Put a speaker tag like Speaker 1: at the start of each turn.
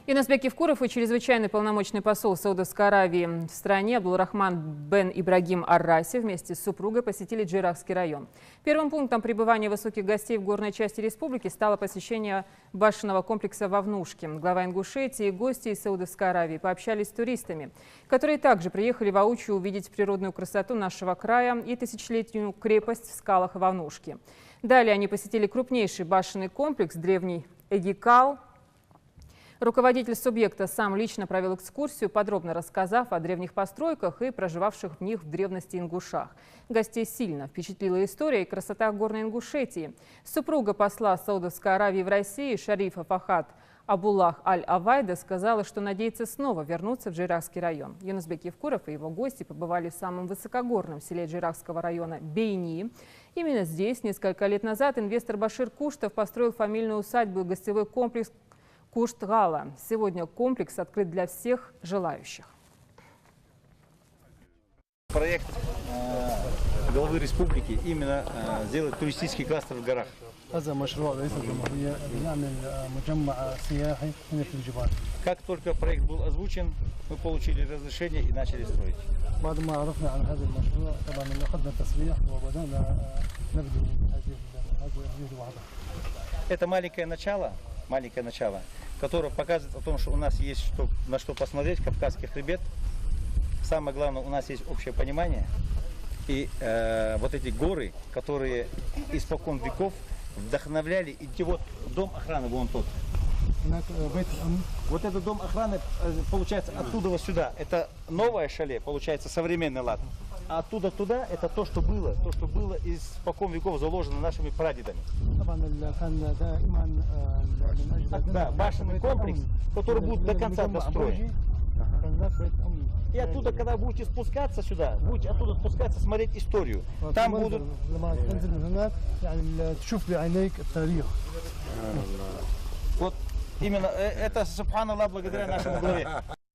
Speaker 1: Инасбек Евкуров и чрезвычайный полномочный посол Саудовской Аравии в стране Абдулрахман бен Ибрагим ар-Раси вместе с супругой посетили Джейрахский район. Первым пунктом пребывания высоких гостей в горной части республики стало посещение башенного комплекса Вовнушки. Глава Ингушетии и гости из Саудовской Аравии пообщались с туристами, которые также приехали воочию увидеть природную красоту нашего края и тысячелетнюю крепость в скалах Вовнушки. Далее они посетили крупнейший башенный комплекс древний Эгикал. Руководитель субъекта сам лично провел экскурсию, подробно рассказав о древних постройках и проживавших в них в древности ингушах. Гостей сильно впечатлила история и красота горной Ингушетии. Супруга посла Саудовской Аравии в России Шарифа Фахад Абуллах Аль-Авайда сказала, что надеется снова вернуться в Джейрахский район. Инасбек Евкуров и его гости побывали в самом высокогорном селе Джейрахского района Бейни. Именно здесь несколько лет назад инвестор Башир Куштов построил фамильную усадьбу и гостевой комплекс Кушт-Гала. Сегодня комплекс открыт для всех желающих.
Speaker 2: Проект главы республики именно сделать туристический кластер в горах. Как только проект был озвучен, мы получили разрешение и начали строить. Это маленькое начало, которое показывает о том, что у нас есть на что посмотреть, Кавказский хребет. Самое главное, у нас есть общее понимание. И вот эти горы, которые испокон веков вдохновляли. И вот дом охраны, вон тот. Вот этот дом охраны, получается, оттуда вот сюда. Это новое шале, получается, современный лад. А оттуда туда, это то, что было испокон веков заложено нашими прадедами. Да, башенный комплекс, который будет до конца достроен. И оттуда, когда будете спускаться сюда, будете оттуда спускаться, смотреть историю. Там будут... Вот именно это, субханаллах, благодаря нашему главе.